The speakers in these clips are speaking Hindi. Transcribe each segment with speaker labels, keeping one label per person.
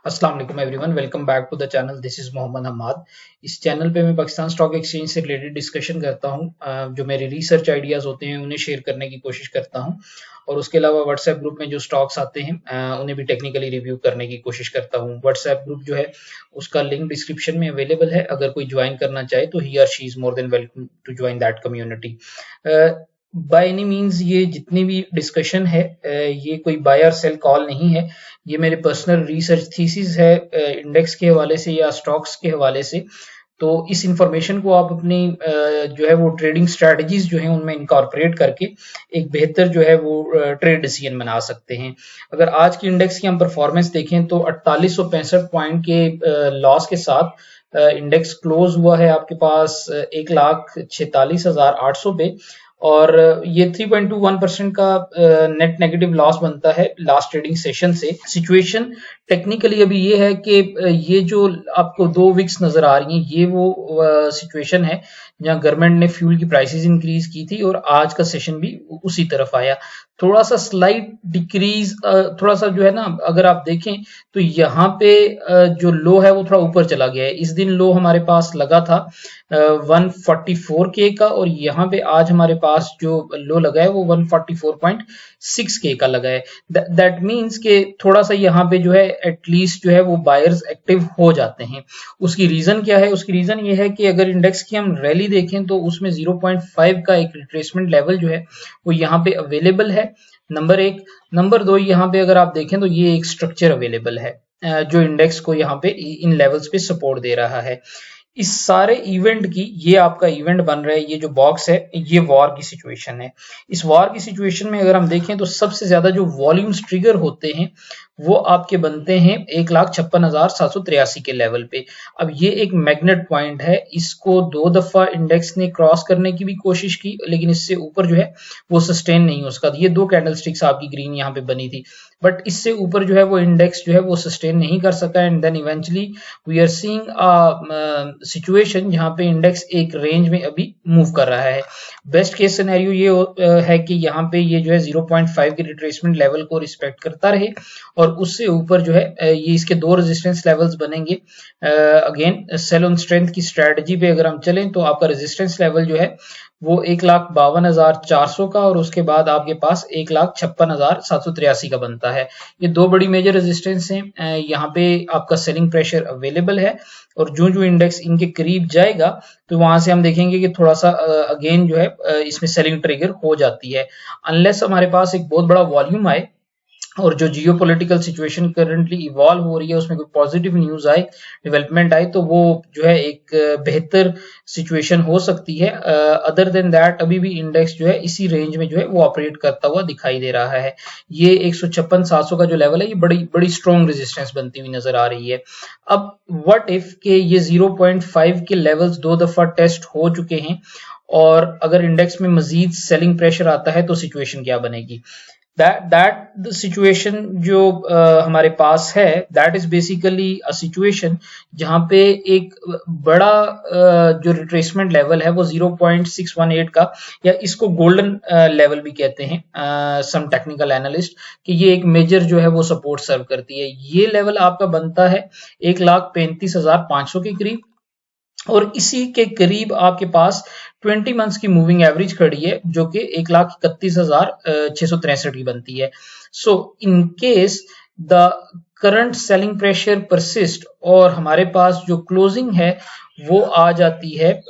Speaker 1: अस्सलाम वालेकुम everyone, welcome back to the channel. This is Mohammad Hammad. इस चैनल पे मैं पाकिस्तान स्टॉक एक्सचेंज से रिलेटेड डिस्कशन करता हूँ। जो मेरे रिसर्च आइडियाज होते हैं उन्हें शेयर करने की कोशिश करता हूँ, और उसके अलावा व्हाट्सएप ग्रुप में जो स्टॉक्स आते हैं उन्हें भी टेक्निकली रिव्यू करने की कोशिश करता हूँ। व्हाट्सएप ग्रुप जो है उसका लिंक डिस्क्रिप्शन में अवेलेबल है। अगर कोई ज्वाइन करना चाहे तो he or she is more than welcome to join that community. By any means ये जितनी भी डिस्कशन है ये कोई बाय और सेल कॉल नहीं है। ये मेरे पर्सनल रिसर्च थीसिस है इंडेक्स के हवाले से या स्टॉक्स के हवाले से। तो इस इंफॉर्मेशन को आप अपनी जो है वो ट्रेडिंग स्ट्रेटजीज जो है उनमें इनकॉर्पोरेट करके एक बेहतर जो है वो ट्रेड डिसीजन बना सकते हैं। अगर आज की इंडेक्स की हम परफॉर्मेंस देखें तो 4865 पॉइंट के लॉस के साथ इंडेक्स क्लोज हुआ है आपके पास 1,46,800 पे, और ये 3.21% का नेट नेगेटिव लॉस बनता है लास्ट ट्रेडिंग सेशन से। सिचुएशन टेक्निकली अभी ये है कि ये जो आपको 2 वीक्स नजर आ रही हैं ये वो सिचुएशन है जहां गवर्नमेंट ने फ्यूल की प्राइसेस इंक्रीज की थी, और आज का सेशन भी उसी तरफ आया। थोड़ा सा स्लाइट डिक्रीज, थोड़ा सा जो है ना, अगर आप देखें तो यहाँ पे जो लो है वो थोड़ा ऊपर चला गया है। इस दिन लो हमारे पास लगा था 144 के का, और यहाँ पे आज हमारे पास जो लो लगा है वो 144.6 के का लगा है। दैट मीन्स कि थोड़ा सा यहाँ पे जो है एटलीस्ट जो है वो बायर्स एक्टिव हो जाते हैं। उसकी रीजन क्या है? उसकी रीजन ये है कि अगर इंडेक्स की हम रैली देखें तो उसमें 0.5 का एक रिट्रेसमेंट लेवल जो है वो यहाँ पे अवेलेबल है, नंबर एक। नंबर दो, यहाँ पे अगर आप देखें तो ये एक स्ट्रक्चर अवेलेबल है जो इंडेक्स को यहाँ पे इन लेवल्स पे सपोर्ट दे रहा है। इस सारे इवेंट की, ये आपका इवेंट बन रहा है, ये जो बॉक्स है ये वॉर की सिचुएशन है। इस वॉर की सिचुएशन में अगर हम देखें तो सबसे ज्यादा जो वॉल्यूम्स ट्रिगर होते हैं वो आपके बनते हैं 1,56,783 के लेवल पे। अब ये एक मैग्नेट पॉइंट है, इसको 2 दफा इंडेक्स ने क्रॉस करने की भी कोशिश की, लेकिन इससे ऊपर जो है वो सस्टेन नहीं हो सका। ये 2 कैंडलस्टिक्स आपकी ग्रीन यहाँ पे बनी थी, बट इससे ऊपर जो है वो इंडेक्स जो है वो सस्टेन नहीं कर सका, and then eventually we are seeing situation जहां पे इंडेक्स एक रेंज में अभी मूव कर रहा है। बेस्ट केस सिनेरियो ये है कि यहाँ पे ये जो है 0.5 के रिट्रेसमेंट लेवल को रिस्पेक्ट करता रहे, और उससे ऊपर जो है ये इसके 2 रेजिस्टेंस लेवल्स बनेंगे। अगेन सेल ऑन स्ट्रेंथ की स्ट्रेटजी पे अगर हम चलें तो आपका रेजिस्टेंस लेवल जो है वो 1,52,400 का, और उसके बाद आपके पास 1,56,783 का बनता है। ये 2 बड़ी मेजर रेजिस्टेंस हैं। यहाँ पे आपका सेलिंग प्रेशर अवेलेबल है, और जो जो इंडेक्स इनके करीब जाएगा तो वहां से हम देखेंगे कि थोड़ा सा अगेन जो है इसमें सेलिंग ट्रिगर हो जाती है, अनलेस हमारे पास एक बहुत बड़ा वॉल्यूम आए और जो जियोपॉलिटिकल सिचुएशन करंटली इवॉल्व हो रही है उसमें कोई पॉजिटिव न्यूज आए, डेवलपमेंट आए, तो वो जो है एक बेहतर सिचुएशन हो सकती है। अदर देन दैट अभी भी इंडेक्स जो है इसी रेंज में जो है वो ऑपरेट करता हुआ दिखाई दे रहा है। ये 156,700 का जो लेवल है ये बड़ी बड़ी स्ट्रॉन्ग रेजिस्टेंस बनती हुई नजर आ रही है। अब व्हाट इफ के ये 0.5 के लेवल्स 2 दफा टेस्ट हो चुके हैं, और अगर इंडेक्स में मजीद सेलिंग प्रेशर आता है तो सिचुएशन क्या बनेगी? दैट द सिचुएशन जो हमारे पास है, that is basically a situation जहां पे एक बड़ा जो रिट्रेसमेंट लेवल है वो 0.618 का, या इसको गोल्डन लेवल भी कहते हैं सम टेक्निकल एनालिस्ट, कि ये एक मेजर जो है वो सपोर्ट सर्व करती है। ये लेवल आपका बनता है 1,35,500 के करीब, और इसी के करीब आपके पास 20 मंथ्स की मूविंग एवरेज खड़ी है जो कि 1,31,663 की बनती है। So in case the current selling pressure persist और हमारे पास जो क्लोजिंग है वो आ जाती है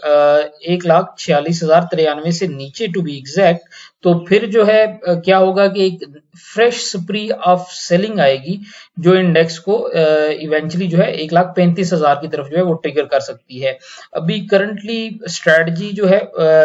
Speaker 1: 1,46,093 से नीचे टू बी एग्जैक्ट, तो फिर जो है क्या होगा कि एक फ्रेश स्प्री ऑफ सेलिंग आएगी जो इंडेक्स को इवेंचुअली जो है 1,35,000 की तरफ जो है वो ट्रिगर कर सकती है। अभी करंटली स्ट्रेटजी जो है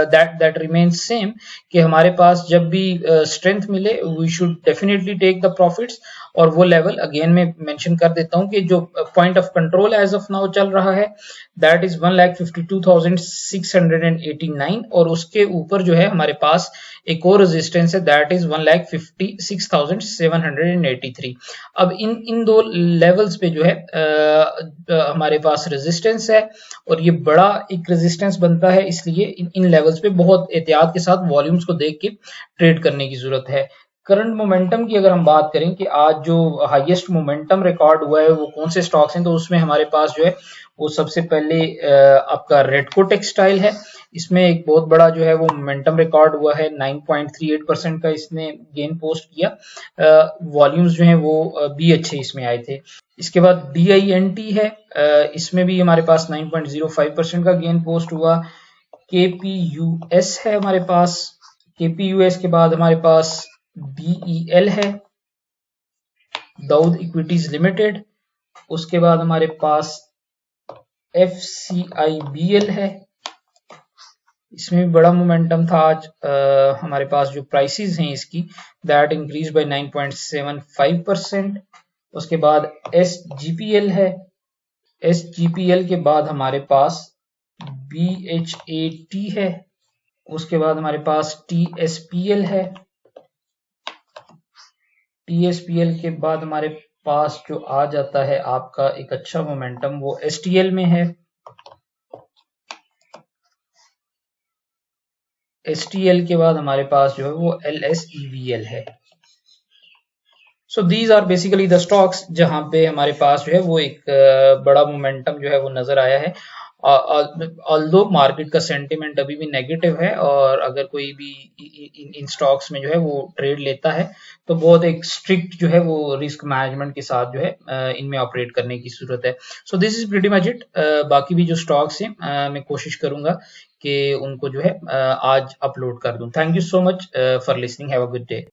Speaker 1: दैट रिमेन्स सेम, कि हमारे पास जब भी स्ट्रेंथ मिले we should definitely take the profits, और वो लेवल अगेन मैं मेंशन कर देता हूं कि जो point of control as of now चल रहा है दैट इज 1,52,689, और उसके ऊपर जो है हमारे पास एक और रेजिस्टेंस है दैट इज 1,56,783। अब इन 2 लेवल्स पे जो है हमारे पास रेजिस्टेंस है, और ये बड़ा एक रेजिस्टेंस बनता है, इसलिए इन लेवल्स पे बहुत एहतियात के साथ वॉल्यूम्स को देख के ट्रेड करने की जरूरत है। करंट मोमेंटम की अगर हम बात करें कि आज जो हाईएस्ट मोमेंटम रिकॉर्ड हुआ है वो कौन से स्टॉक्स हैं, तो उसमें हमारे पास जो है वो सबसे पहले आपका रेडको टेक्सटाइल है। इसमें एक बहुत बड़ा जो है वो मोमेंटम रिकॉर्ड हुआ है, 9.38% का इसने गेन पोस्ट किया। वॉल्यूम्स जो हैं वो भी अच्छे इसमें आए थे। इसके बाद DINT है, इसमें भी हमारे पास 9.05% का गेन पोस्ट हुआ। KPUS है हमारे पास, KPUS के बाद हमारे पास DEL है, दाऊद इक्विटीज लिमिटेड। उसके बाद हमारे पास FCIBL है, इसमें भी बड़ा मोमेंटम था आज। हमारे पास जो प्राइसेस हैं इसकी, दैट इंक्रीज बाय 9.75%। उसके बाद SGPL है, SGPL के बाद हमारे पास BHAT है। उसके बाद हमारे पास TSPL है, TSPL के बाद हमारे पास जो आ जाता है आपका एक अच्छा मोमेंटम वो STL में है। STL के बाद हमारे पास जो है वो LSEVL है। So these are basically the stocks जहां पे हमारे पास जो है वो एक बड़ा मोमेंटम जो है वो नजर आया है। ऑल्दो मार्केट का सेंटिमेंट अभी भी नेगेटिव है, और अगर कोई भी इन स्टॉक्स में जो है वो ट्रेड लेता है तो बहुत एक स्ट्रिक्ट जो है वो रिस्क मैनेजमेंट के साथ जो है इनमें ऑपरेट करने की जरूरत है। So this is pretty much it. बाकी भी जो स्टॉक्स हैं मैं कोशिश करूंगा कि उनको जो है आज अपलोड कर दूं। Thank you so much for listening. Have a good day.